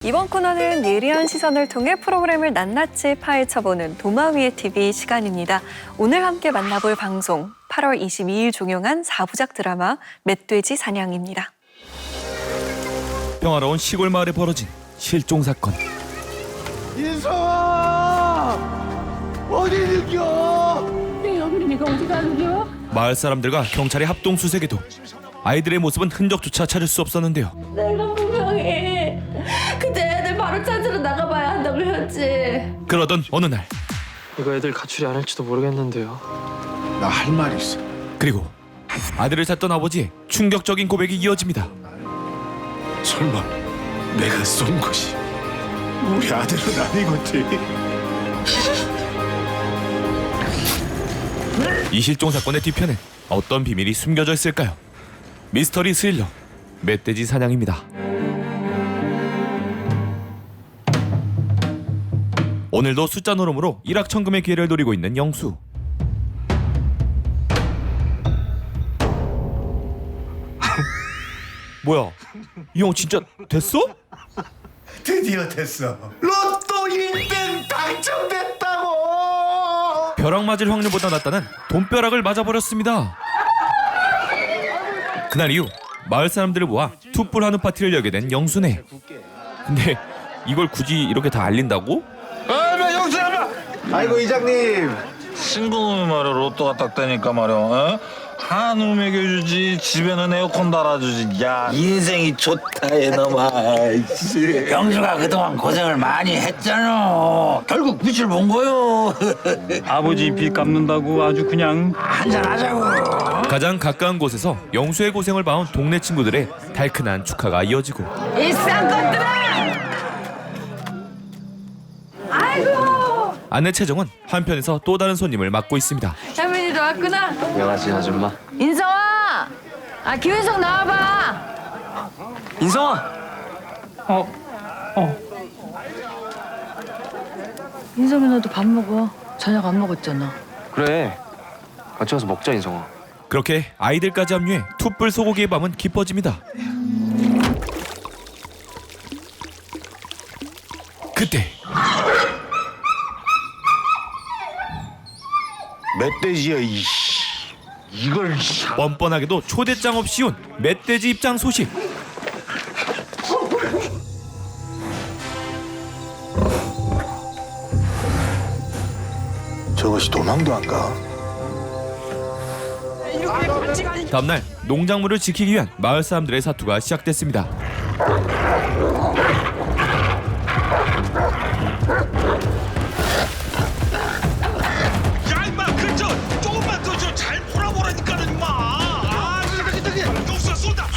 이번 코너는 예리한 시선을 통해 프로그램을 낱낱이 파헤쳐보는 도마위의 TV 시간입니다. 오늘 함께 만나볼 방송 8월 22일 종영한 4부작 드라마 멧돼지 사냥입니다. 평화로운 시골 마을에 벌어진 실종 사건. 인성아! 어디 느껴? 내 어머니가 어디 가는겨? 마을 사람들과 경찰의 합동 수색에도 아이들의 모습은 흔적조차 찾을 수 없었는데요. 내가 분명히 그때 애들 바로 찾으러 나가봐야 한다고 했지. 그러던 어느 날, 이거 애들 가출이 아닐지도 모르겠는데요. 나 할 말 있어. 그리고 아들을 찾던 아버지의 충격적인 고백이 이어집니다. 설마 내가 쏜 것이 우리 아들은 아니겠지? 이 실종 사건의 뒤편엔 어떤 비밀이 숨겨져 있을까요? 미스터리 스릴러 멧돼지 사냥입니다. 오늘도 숫자 노름으로 일확천금의 기회를 노리고 있는 영수. 뭐야? 이 형 진짜 됐어? 드디어 됐어. 로또 1등 당첨됐다고! 벼락 맞을 확률보다 낫다는 돈벼락을 맞아버렸습니다. 그날 이후 마을 사람들을 모아 투뿔하는 파티를 열게 된 영수네. 근데 이걸 굳이 이렇게 다 알린다고? 아이고 이장님. 친구놈이 말이야 로또가 딱 되니까 말이야 어? 한우 먹여주지 집에는 에어컨 달아주지 야 인생이 좋다 이놈아. 영수가 그동안 고생을 많이 했잖아. 결국 빛을 본 거요. 아버지 빚 갚는다고 아주 그냥 한잔 하자고. 가장 가까운 곳에서 영수의 고생을 봐온 동네 친구들의 달큰한 축하가 이어지고, 일산 것들아! 아이고! 아내 채정은 한편에서 또 다른 손님을 맡고 있습니다. 할머니도 왔구나. 안녕하세요 아줌마. 인성아! 김인성 나와봐. 인성아. 인성이 너도 밥 먹어. 저녁 안 먹었잖아. 그래. 같이 와서 먹자 인성아. 그렇게 아이들까지 합류해 투뿔 소고기의 밤은 깊어집니다. 그때 멧돼지야 이걸 뻔뻔하게도 초대장 없이 온 멧돼지 입장 소식. 저것이 도망도 안 가. 다음날 농작물을 지키기 위한 마을 사람들의 사투가 시작됐습니다. 야 임마 그저 조금만 더 좀 잘 풀어보라니까는 임마. 아 저기 영수야 쏜다.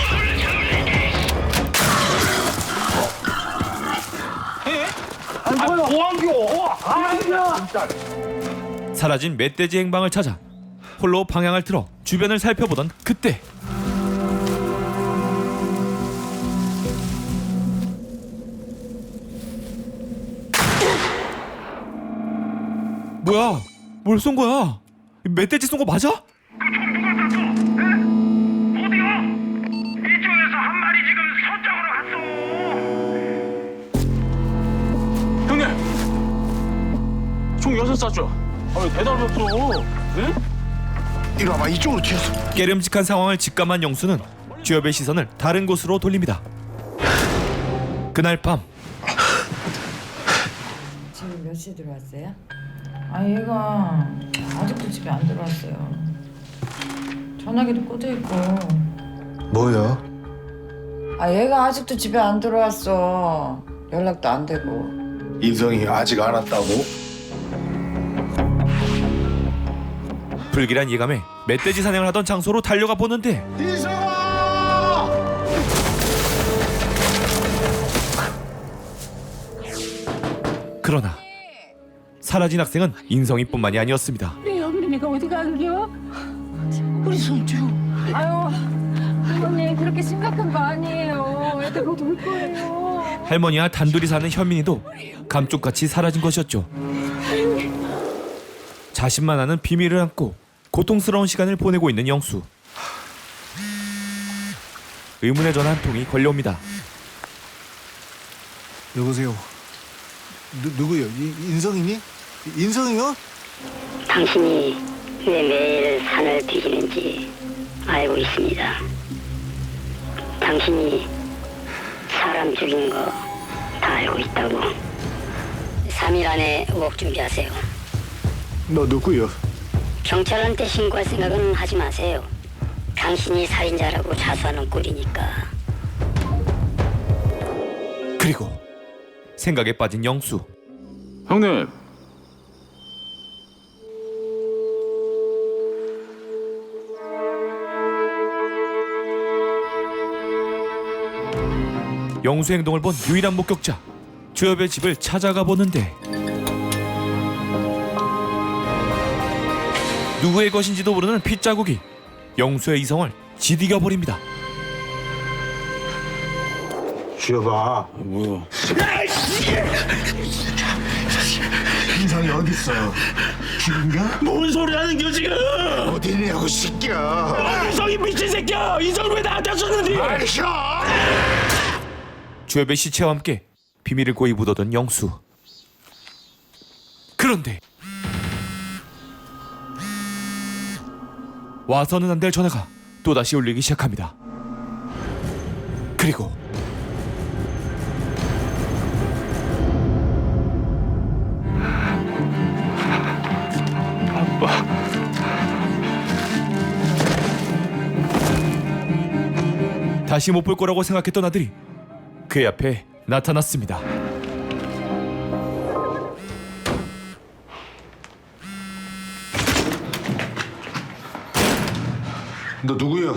사라진 멧돼지 행방을 찾아 홀로 방향을 틀어 주변을 살펴보던 그때, 뭐야? 뭘 쏜 거야? 멧돼지 쏜 거 맞아? 어디요? 이쪽에서 한 마리 지금 서쪽으로 갔어. 형님. 총 6 sat죠. 왜 대답이 없어? 응? 이리 와봐 이쪽으로 튀었어. 깨름직한 상황을 직감한 영수는 주엽의 시선을 다른 곳으로 돌립니다. 그날 밤 지금 몇 시에 들어왔어요? 아 얘가 아직도 집에 안 들어왔어요. 전화기도 꺼져 있고. 뭐야? 아 얘가 아직도 집에 안 들어왔어. 연락도 안 되고. 인성이 아직 안 왔다고? 불길한 예감에 멧돼지 사냥을 하던 장소로 달려가 보는데, 인성아! 그러나 사라진 학생은 인성이뿐만이 아니었습니다. 우리 어머니가 어디 가는겨? 우리 손주. 아유, 어머니 그렇게 심각한 거 아니에요. 애들 곧 올 거예요. 할머니와 단둘이 사는 현민이도 감쪽같이 사라진 것이었죠. 자신만 아는 비밀을 안고 고통스러운 시간을 보내고 있는 영수. 의문의 전화 한 통이 걸려옵니다. 여보세요. 누구요? 인성이니? 인성이요? 당신이 왜 매일 산을 뒤지는지 알고 있습니다. 당신이 사람 죽인 거 다 알고 있다고. 3일 안에 의혹 준비하세요. 너 누구요? 경찰한테 신고할 생각은 하지 마세요. 당신이 살인자라고 자수하는 꼴이니까. 그리고 생각에 빠진 영수. 형님, 영수 행동을 본 유일한 목격자 주엽의 집을 찾아가 보는데 누구의 것인지도 모르는 핏자국이 영수의 이성을 지디겨 버립니다. 주여봐. 뭐야? 인성이 어딨어? 죽은가? 뭔 소리 하는 겨 지금? 어디냐고 새끼야. 인성이 미친 새끼야. 인성을 왜 나한테 줬는데? 아이씨. 주엽의 시체와 함께 비밀을 고이 묻어둔 영수. 그런데 와서는 안 될 전화가 또다시 울리기 시작합니다. 그리고 다시 못 볼 거라고 생각했던 아들이 그의 앞에 나타났습니다. 너 누구요?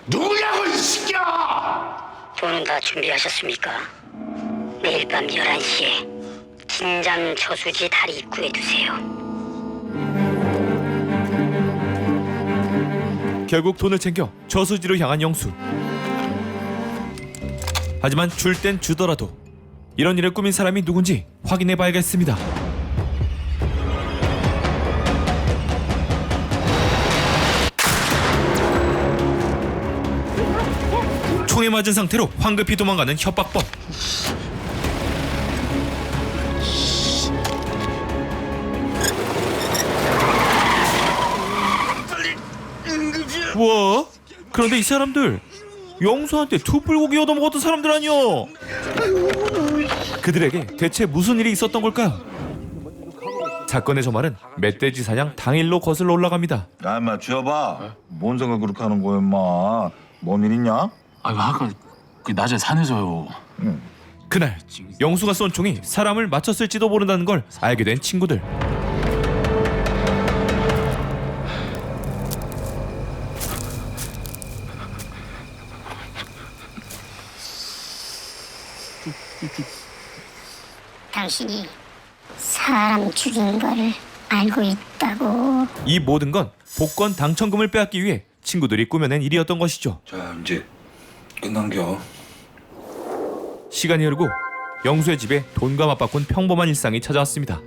누구냐고 이 새끼야! 돈은 다 준비하셨습니까? 내일 밤 11시에 진장 저수지 다리 입구에 두세요. 결국 돈을 챙겨 저수지로 향한 영수. 하지만 줄 땐 주더라도 이런 일을 꾸민 사람이 누군지 확인해 봐야겠습니다. 총에 맞은 상태로 황급히 도망가는 협박범. 뭐? 그런데 이 사람들 영수한테 투불고기 얻어먹었던 사람들 아니여? 그들에게 대체 무슨 일이 있었던 걸까요? 사건의 저말은 멧돼지 사냥 당일로 거슬러 올라갑니다. 야, 임마 주여봐. 뭔 생각 그렇게 하는 거야, 임마? 뭔 일 있냐? 아이고 아까 그 낮에 산에서요. 그날 영수가 쏜 총이 사람을 맞췄을지도 모른다는 걸 알게 된 친구들. 당신이 사람 죽인 거를 알고 있다고. 이 모든 건 복권 당첨금을 빼앗기 위해 친구들이 꾸며낸 일이었던 것이죠. 자, 이제 끝난겨. 시간이 흐르고 영수의 집에 돈과 맞바꾼 평범한 일상이 찾아왔습니다.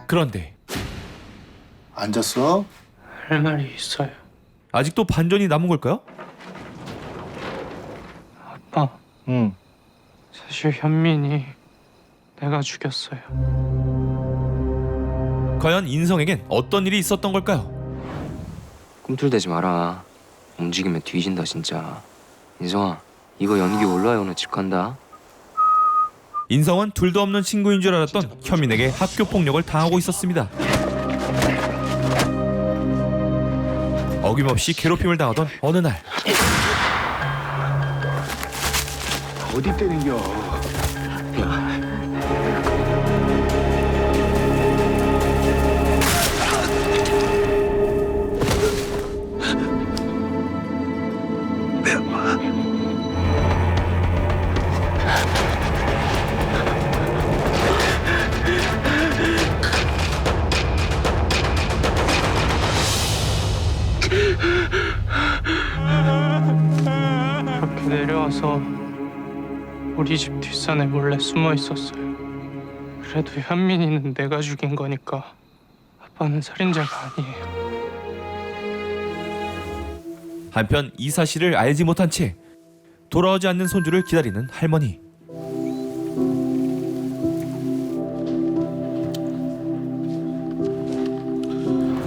그런데 앉았어? 할 말이 있어요. 아직도 반전이 남은 걸까요? 아빠. 응. 사실 현민이 내가 죽였어요. 과연 인성에겐 어떤 일이 있었던 걸까요? 꿈틀대지 마라. 움직이면 뒤진다 진짜. 인성아, 이거 연기 올라야 오늘 집 간다. 인성은 둘도 없는 친구인 줄 알았던 현민에게 학교 폭력을 당하고 있었습니다. 어김없이 괴롭힘을 당하던 어느 날 어디 때리겨? 그렇게 내려와서 우리 집 뒷산에 몰래 숨어 있었어요. 그래도 현민이는 내가 죽인 거니까 아빠는 살인자가 아니에요. 한편 이 사실을 알지 못한 채 돌아오지 않는 손주를 기다리는 할머니.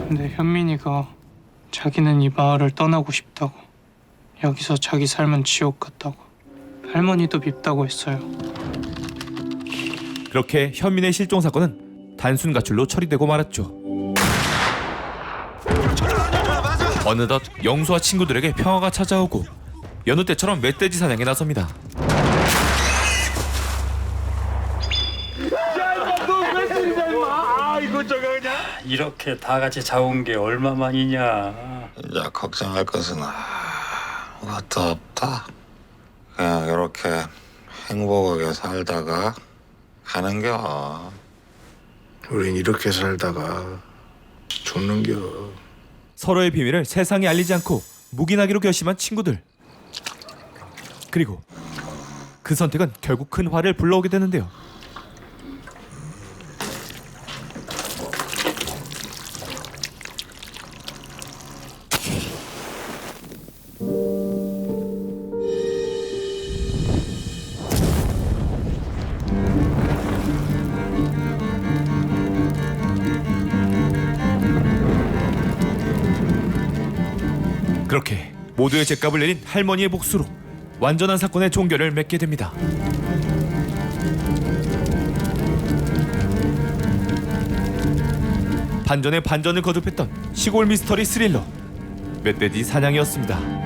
근데 현민이가 자기는 이 마을을 떠나고 싶다고, 여기서 자기 삶은 지옥 같다고, 할머니도 밉다고 했어요. 그렇게 현민의 실종 사건은 단순 가출로 처리되고 말았죠. 어느덧 영수와 친구들에게 평화가 찾아오고 여느 때처럼 멧돼지 사냥에 나섭니다. 이렇게 다 같이 자온 게 얼마만이냐. 이제 걱정할 것은 아무것도 없다. 그냥 이렇게 행복하게 살다가 가는겨. 우린 이렇게 살다가 죽는겨. 서로의 비밀을 세상에 알리지 않고 묵인하기로 결심한 친구들. 그리고 그 선택은 결국 큰 화를 불러오게 되는데요. 그렇게 모두의 죗값을 내린 할머니의 복수로 완전한 사건의 종결을 맺게 됩니다. 반전에 반전을 거듭했던 시골 미스터리 스릴러 멧돼지 사냥이었습니다.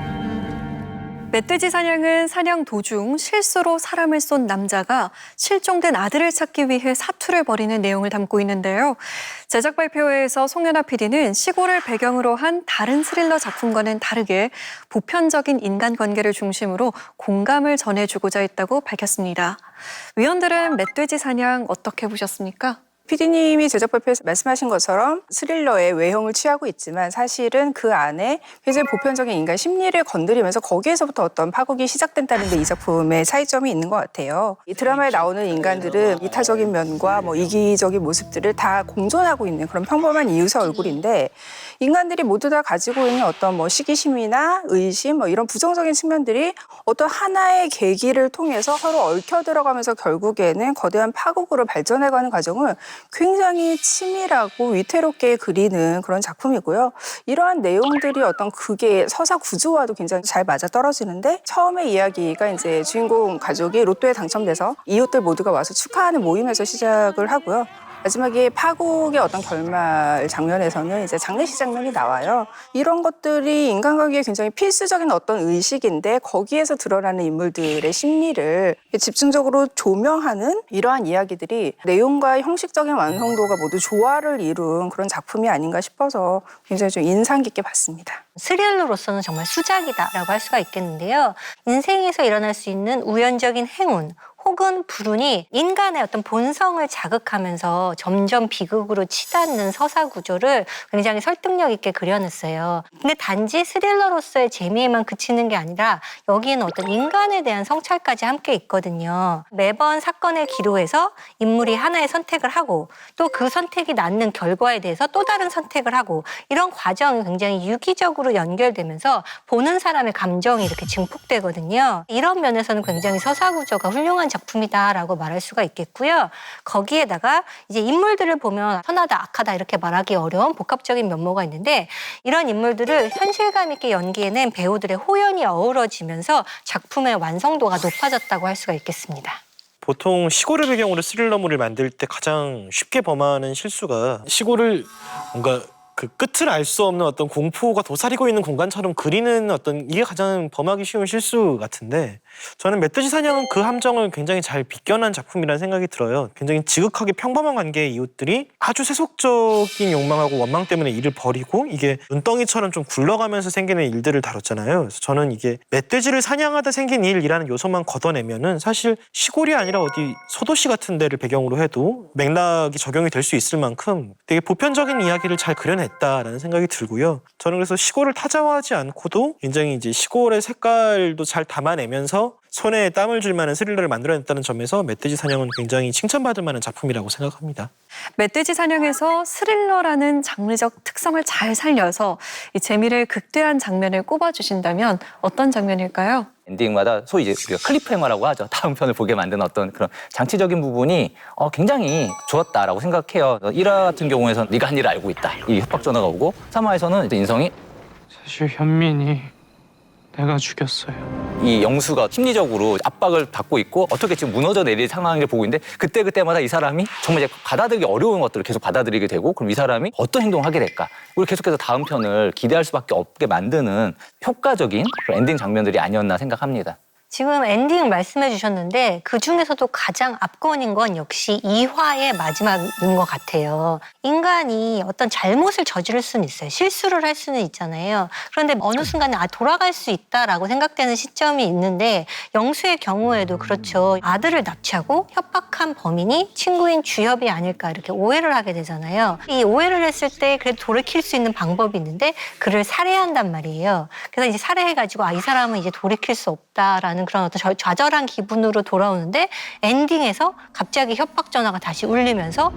멧돼지 사냥은 사냥 도중 실수로 사람을 쏜 남자가 실종된 아들을 찾기 위해 사투를 벌이는 내용을 담고 있는데요. 제작 발표회에서 송연아 PD는 시골을 배경으로 한 다른 스릴러 작품과는 다르게 보편적인 인간관계를 중심으로 공감을 전해주고자 했다고 밝혔습니다. 위원들은 멧돼지 사냥 어떻게 보셨습니까? PD님이 제작 발표에서 말씀하신 것처럼 스릴러의 외형을 취하고 있지만 사실은 그 안에 굉장히 보편적인 인간 심리를 건드리면서 거기에서부터 어떤 파국이 시작된다는 데 이 작품의 차이점이 있는 것 같아요. 이 드라마에 나오는 인간들은 이타적인 면과 이기적인 모습들을 다 공존하고 있는 그런 평범한 이웃의 얼굴인데 인간들이 모두 다 가지고 있는 어떤 시기심이나 의심 이런 부정적인 측면들이 어떤 하나의 계기를 통해서 서로 얽혀 들어가면서 결국에는 거대한 파국으로 발전해가는 과정을 굉장히 치밀하고 위태롭게 그리는 그런 작품이고요. 이러한 내용들이 어떤 극의 서사 구조와도 굉장히 잘 맞아떨어지는데 처음에 이야기가 이제 주인공 가족이 로또에 당첨돼서 이웃들 모두가 와서 축하하는 모임에서 시작을 하고요. 마지막에 파국의 어떤 결말 장면에서는 이제 장례식 장면이 나와요. 이런 것들이 인간관계에 굉장히 필수적인 어떤 의식인데 거기에서 드러나는 인물들의 심리를 집중적으로 조명하는 이러한 이야기들이 내용과 형식적인 완성도가 모두 조화를 이룬 그런 작품이 아닌가 싶어서 굉장히 좀 인상 깊게 봤습니다. 스릴러로서는 정말 수작이다라고 할 수가 있겠는데요. 인생에서 일어날 수 있는 우연적인 행운 혹은 불운이 인간의 어떤 본성을 자극하면서 점점 비극으로 치닫는 서사 구조를 굉장히 설득력 있게 그려냈어요. 근데 단지 스릴러로서의 재미에만 그치는 게 아니라 여기에는 어떤 인간에 대한 성찰까지 함께 있거든요. 매번 사건의 기로에서 인물이 하나의 선택을 하고 또 그 선택이 낳는 결과에 대해서 또 다른 선택을 하고 이런 과정이 굉장히 유기적으로 연결되면서 보는 사람의 감정이 이렇게 증폭되거든요. 이런 면에서는 굉장히 서사 구조가 훌륭한 작품이다라고 말할 수가 있겠고요. 거기에다가 이제 인물들을 보면 선하다, 악하다 이렇게 말하기 어려운 복합적인 면모가 있는데 이런 인물들을 현실감 있게 연기해낸 배우들의 호연이 어우러지면서 작품의 완성도가 높아졌다고 할 수가 있겠습니다. 보통 시골을 배경으로 스릴러물을 만들 때 가장 쉽게 범하는 실수가 시골을 뭔가 그 끝을 알 수 없는 어떤 공포가 도사리고 있는 공간처럼 그리는 어떤 이게 가장 범하기 쉬운 실수 같은데 저는 멧돼지 사냥은 그 함정을 굉장히 잘 비껴난 작품이라는 생각이 들어요. 굉장히 지극하게 평범한 관계의 이웃들이 아주 세속적인 욕망하고 원망 때문에 일을 벌이고 이게 눈덩이처럼 좀 굴러가면서 생기는 일들을 다뤘잖아요. 그래서 저는 이게 멧돼지를 사냥하다 생긴 일이라는 요소만 걷어내면은 사실 시골이 아니라 어디 소도시 같은 데를 배경으로 해도 맥락이 적용이 될 수 있을 만큼 되게 보편적인 이야기를 잘 그려냈다라는 생각이 들고요. 저는 그래서 시골을 타자화하지 않고도 굉장히 이제 시골의 색깔도 잘 담아내면서 손에 땀을 줄 만한 스릴러를 만들어냈다는 점에서 멧돼지 사냥은 굉장히 칭찬받을 만한 작품이라고 생각합니다. 멧돼지 사냥에서 스릴러라는 장르적 특성을 잘 살려서 이 재미를 극대화한 장면을 꼽아주신다면 어떤 장면일까요? 엔딩마다 소위 이제 우리가 클리프행어라고 하죠. 다음 편을 보게 만드는 어떤 그런 장치적인 부분이 굉장히 좋았다라고 생각해요. 1화 같은 경우에는 네가 한 일을 알고 있다. 이 협박 전화가 오고 3화에서는 이제 인성이 사실 현민이 내가 죽였어요. 이 영수가 심리적으로 압박을 받고 있고 어떻게 지금 무너져 내릴 상황을 보고 있는데 그때마다 이 사람이 정말 이제 받아들이기 어려운 것들을 계속 받아들이게 되고 그럼 이 사람이 어떤 행동을 하게 될까? 우리 계속해서 다음 편을 기대할 수밖에 없게 만드는 효과적인 그런 엔딩 장면들이 아니었나 생각합니다. 지금 엔딩 말씀해 주셨는데 그중에서도 가장 압권인 건 역시 2화의 마지막인 것 같아요. 인간이 어떤 잘못을 저지를 수는 있어요. 실수를 할 수는 있잖아요. 그런데 어느 순간에 돌아갈 수 있다라고 생각되는 시점이 있는데 영수의 경우에도 그렇죠. 아들을 납치하고 협박한 범인이 친구인 주협이 아닐까 이렇게 오해를 하게 되잖아요. 이 오해를 했을 때 그래도 돌이킬 수 있는 방법이 있는데 그를 살해한단 말이에요. 그래서 이제 살해해가지고 이 사람은 이제 돌이킬 수 없다라는 그런 어떤 좌절한 기분으로 돌아오는데 엔딩에서 갑자기 협박 전화가 다시 울리면서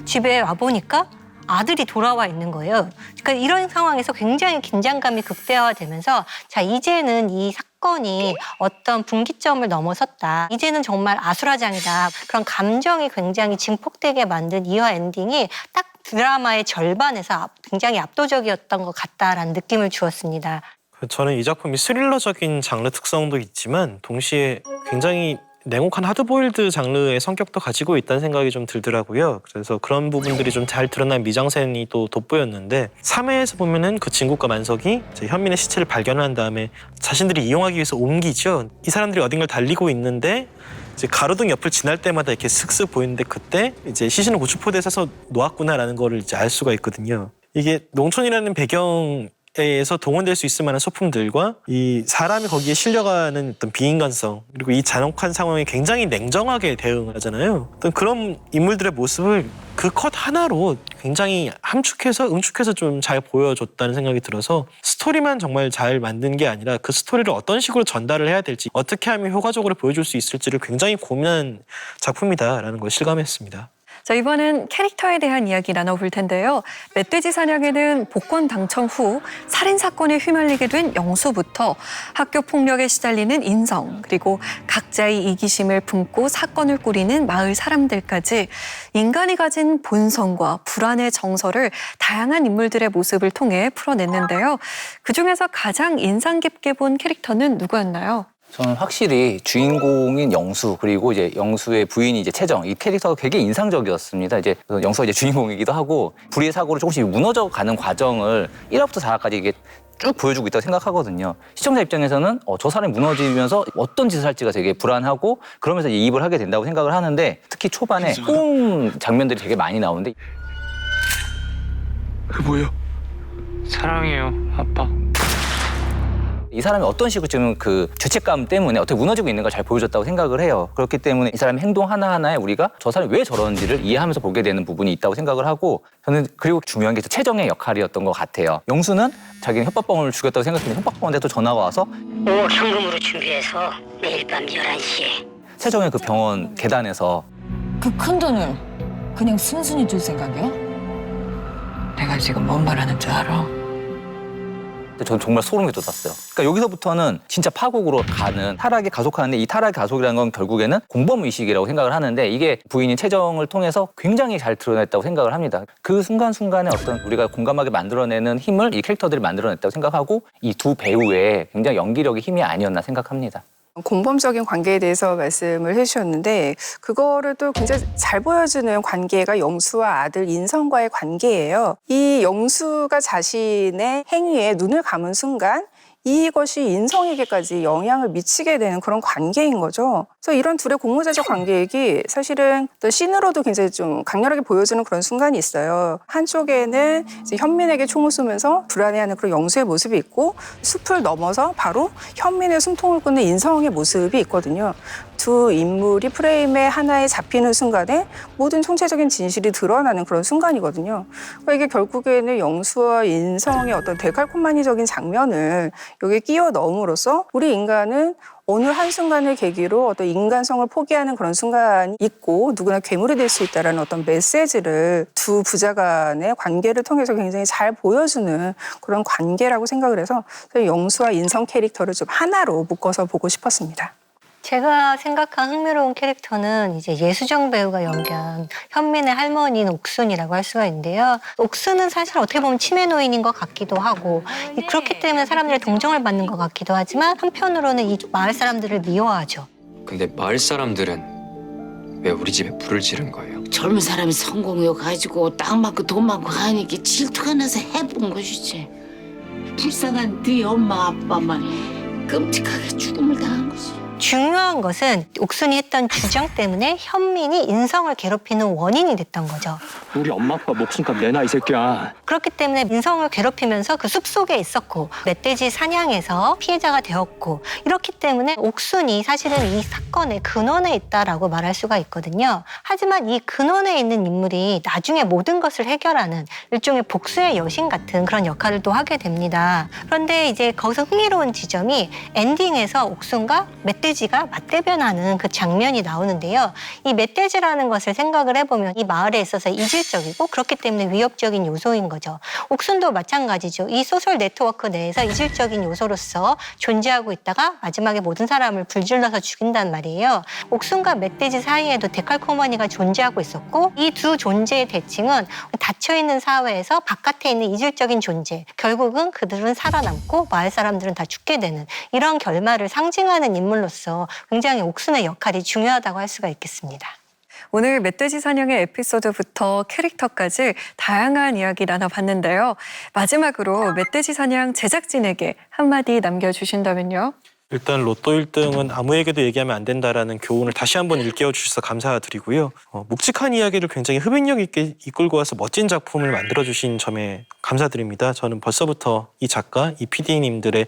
집에 와보니까 아들이 돌아와 있는 거예요. 그러니까 이런 상황에서 굉장히 긴장감이 극대화되면서 자 이제는 이 사건이 어떤 분기점을 넘어섰다. 이제는 정말 아수라장이다. 그런 감정이 굉장히 증폭되게 만든 2화 엔딩이 딱 드라마의 절반에서 굉장히 압도적이었던 것 같다라는 느낌을 주었습니다. 저는 이 작품이 스릴러적인 장르 특성도 있지만 동시에 굉장히 냉혹한 하드보일드 장르의 성격도 가지고 있다는 생각이 좀 들더라고요. 그래서 그런 부분들이 좀 잘 드러난 미장센이 또 돋보였는데 3회에서 보면은 그 진국과 만석이 이제 현민의 시체를 발견한 다음에 자신들이 이용하기 위해서 옮기죠. 이 사람들이 어딘가를 달리고 있는데 이제 가로등 옆을 지날 때마다 이렇게 슥슥 보이는데 그때 이제 시신을 고추포대에 싸서 놓았구나라는 거를 이제 알 수가 있거든요. 이게 농촌이라는 배경에서 동원될 수 있을 만한 소품들과 이 사람이 거기에 실려가는 어떤 비인간성 그리고 이 잔혹한 상황에 굉장히 냉정하게 대응을 하잖아요. 어떤 그런 인물들의 모습을 그 컷 하나로 굉장히 함축해서 응축해서 좀 잘 보여줬다는 생각이 들어서 스토리만 정말 잘 만든 게 아니라 그 스토리를 어떤 식으로 전달을 해야 될지 어떻게 하면 효과적으로 보여줄 수 있을지를 굉장히 고민한 작품이다라는 걸 실감했습니다. 자, 이번엔 캐릭터에 대한 이야기 나눠볼 텐데요. 멧돼지 사냥에는 복권 당첨 후 살인사건에 휘말리게 된 영수부터 학교 폭력에 시달리는 인성, 그리고 각자의 이기심을 품고 사건을 꾸리는 마을 사람들까지 인간이 가진 본성과 불안의 정서를 다양한 인물들의 모습을 통해 풀어냈는데요. 그중에서 가장 인상 깊게 본 캐릭터는 누구였나요? 저는 확실히 주인공인 영수 그리고 이제 영수의 부인이 이제 채정 이 캐릭터가 되게 인상적이었습니다. 이제 영수가 이제 주인공이기도 하고 불의의 사고로 조금씩 무너져 가는 과정을 1화부터 4화까지 이게 쭉 보여주고 있다고 생각하거든요. 시청자 입장에서는 저 사람이 무너지면서 어떤 짓을 할지가 되게 불안하고 그러면서 이입을 하게 된다고 생각을 하는데 특히 초반에 꿈 장면들이 되게 많이 나오는데 그 뭐요? 사랑해요, 아빠. 이 사람이 어떤 식으로 지금 그 죄책감 때문에 어떻게 무너지고 있는 걸 잘 보여줬다고 생각을 해요. 그렇기 때문에 이 사람의 행동 하나하나에 우리가 저 사람이 왜 저런지를 이해하면서 보게 되는 부분이 있다고 생각을 하고 저는 그리고 중요한 게 최정의 역할이었던 것 같아요. 영수는 자기는 협박범을 죽였다고 생각했는데 협박범한테 또 전화가 와서 5억 현금으로 준비해서 매일 밤 11시에 최정의 그 병원 계단에서 그 큰 돈을 그냥 순순히 줄 생각이야? 내가 지금 뭔 말하는 줄 알아? 전 정말 소름이 돋았어요. 그러니까 여기서부터는 진짜 파국으로 가는 타락이 가속하는데 이 타락의 가속이라는 건 결국에는 공범의식이라고 생각을 하는데 이게 부인인 최정을 통해서 굉장히 잘 드러냈다고 생각을 합니다. 그 순간순간에 어떤 우리가 공감하게 만들어내는 힘을 이 캐릭터들이 만들어냈다고 생각하고 이 두 배우의 굉장히 연기력의 힘이 아니었나 생각합니다. 공범적인 관계에 대해서 말씀을 해주셨는데 그거를 또 굉장히 잘 보여주는 관계가 영수와 아들 인성과의 관계예요. 이 영수가 자신의 행위에 눈을 감은 순간 이것이 인성에게까지 영향을 미치게 되는 그런 관계인 거죠. 그래서 이런 둘의 공모자적 관계액이 사실은 또 씬으로도 굉장히 좀 강렬하게 보여주는 그런 순간이 있어요. 한쪽에는 이제 현민에게 총을 쏘면서 불안해하는 그런 영수의 모습이 있고 숲을 넘어서 바로 현민의 숨통을 끊는 인성의 모습이 있거든요. 두 인물이 프레임에 하나에 잡히는 순간에 모든 총체적인 진실이 드러나는 그런 순간이거든요. 그러니까 이게 결국에는 영수와 인성의 어떤 데칼코마니적인 장면을 여기에 끼워 넣음으로써 우리 인간은 어느 한순간을 계기로 어떤 인간성을 포기하는 그런 순간이 있고 누구나 괴물이 될 수 있다는 어떤 메시지를 두 부자 간의 관계를 통해서 굉장히 잘 보여주는 그런 관계라고 생각을 해서 영수와 인성 캐릭터를 좀 하나로 묶어서 보고 싶었습니다. 제가 생각한 흥미로운 캐릭터는 이제 예수정 배우가 연기한 현민의 할머니인 옥순이라고 할 수가 있는데요. 옥순은 사실 어떻게 보면 치매 노인인 것 같기도 하고 그렇기 때문에 사람들의 동정을 받는 것 같기도 하지만 한편으로는 이 마을 사람들을 미워하죠. 근데 마을 사람들은 왜 우리 집에 불을 지른 거예요? 젊은 사람이 성공해가지고 땅 많고 돈 많고 하니까 질투가 나서 해본 것이지. 불쌍한 네 엄마 아빠만 끔찍하게 죽음을 당한 거지. 중요한 것은 옥순이 했던 주장 때문에 현민이 인성을 괴롭히는 원인이 됐던 거죠. 우리 엄마 아빠 목숨값 내놔 이 새끼야. 그렇기 때문에 인성을 괴롭히면서 그 숲속에 있었고 멧돼지 사냥에서 피해자가 되었고 이렇기 때문에 옥순이 사실은 이 사건의 근원에 있다라고 말할 수가 있거든요. 하지만 이 근원에 있는 인물이 나중에 모든 것을 해결하는 일종의 복수의 여신 같은 그런 역할을 또 하게 됩니다. 그런데 이제 거기서 흥미로운 지점이 엔딩에서 옥순과 멧돼지가 맞대변하는 그 장면이 나오는데요. 이 멧돼지라는 것을 생각을 해보면 이 마을에 있어서 이질적이고 그렇기 때문에 위협적인 요소인 거죠. 옥순도 마찬가지죠. 이 소셜 네트워크 내에서 이질적인 요소로서 존재하고 있다가 마지막에 모든 사람을 불질러서 죽인단 말이에요. 옥순과 멧돼지 사이에도 데칼코마니가 존재하고 있었고 이 두 존재의 대칭은 닫혀있는 사회에서 바깥에 있는 이질적인 존재, 결국은 그들은 살아남고 마을 사람들은 다 죽게 되는 이런 결말을 상징하는 인물로서 굉장히 옥순의 역할이 중요하다고 할 수가 있겠습니다. 오늘 멧돼지 사냥의 에피소드부터 캐릭터까지 다양한 이야기 나눠봤는데요. 마지막으로 멧돼지 사냥 제작진에게 한마디 남겨주신다면요? 일단 로또 1등은 아무에게도 얘기하면 안 된다라는 교훈을 다시 한번 일깨워 주셔서 감사드리고요. 묵직한 이야기를 굉장히 흡입력 있게 이끌고 와서 멋진 작품을 만들어주신 점에 감사드립니다. 저는 벌써부터 이 작가, 이 PD님들의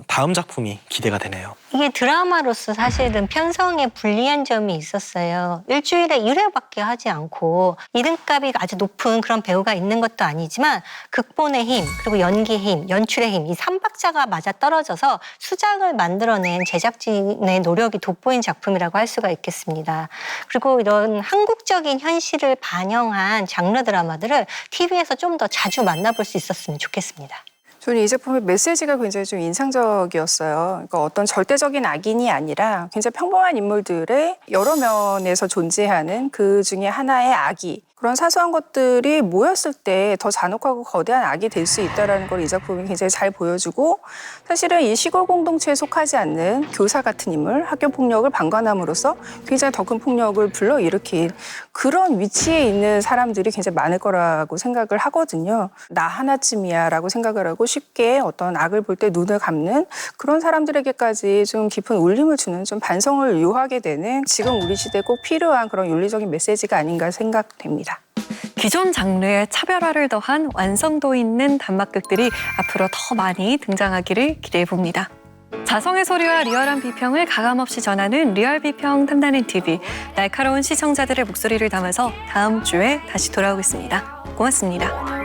다음 작품이 기대가 되네요. 이게 드라마로서 사실은 편성에 불리한 점이 있었어요. 일주일에 1회밖에 하지 않고 이름값이 아주 높은 그런 배우가 있는 것도 아니지만 극본의 힘, 그리고 연기 힘, 연출의 힘, 이 3박자가 맞아떨어져서 수작을 만들어낸 제작진의 노력이 돋보인 작품이라고 할 수가 있겠습니다. 그리고 이런 한국적인 현실을 반영한 장르 드라마들을 TV에서 좀 더 자주 만나볼 수 있었으면 좋겠습니다. 저는 이 작품의 메시지가 굉장히 좀 인상적이었어요. 그러니까 어떤 절대적인 악인이 아니라 굉장히 평범한 인물들의 여러 면에서 존재하는 그 중에 하나의 악이 그런 사소한 것들이 모였을 때 더 잔혹하고 거대한 악이 될 수 있다는 걸 이 작품이 굉장히 잘 보여주고 사실은 이 시골 공동체에 속하지 않는 교사 같은 인물, 학교 폭력을 방관함으로써 굉장히 더 큰 폭력을 불러일으킨 그런 위치에 있는 사람들이 굉장히 많을 거라고 생각을 하거든요. 나 하나쯤이야 라고 생각을 하고 쉽게 어떤 악을 볼 때 눈을 감는 그런 사람들에게까지 좀 깊은 울림을 주는 좀 반성을 요하게 되는 지금 우리 시대에 꼭 필요한 그런 윤리적인 메시지가 아닌가 생각됩니다. 기존 장르에 차별화를 더한 완성도 있는 단막극들이 앞으로 더 많이 등장하기를 기대해봅니다. 자성의 소리와 리얼한 비평을 가감없이 전하는 리얼 비평 탐나는 TV. 날카로운 시청자들의 목소리를 담아서 다음 주에 다시 돌아오겠습니다. 고맙습니다.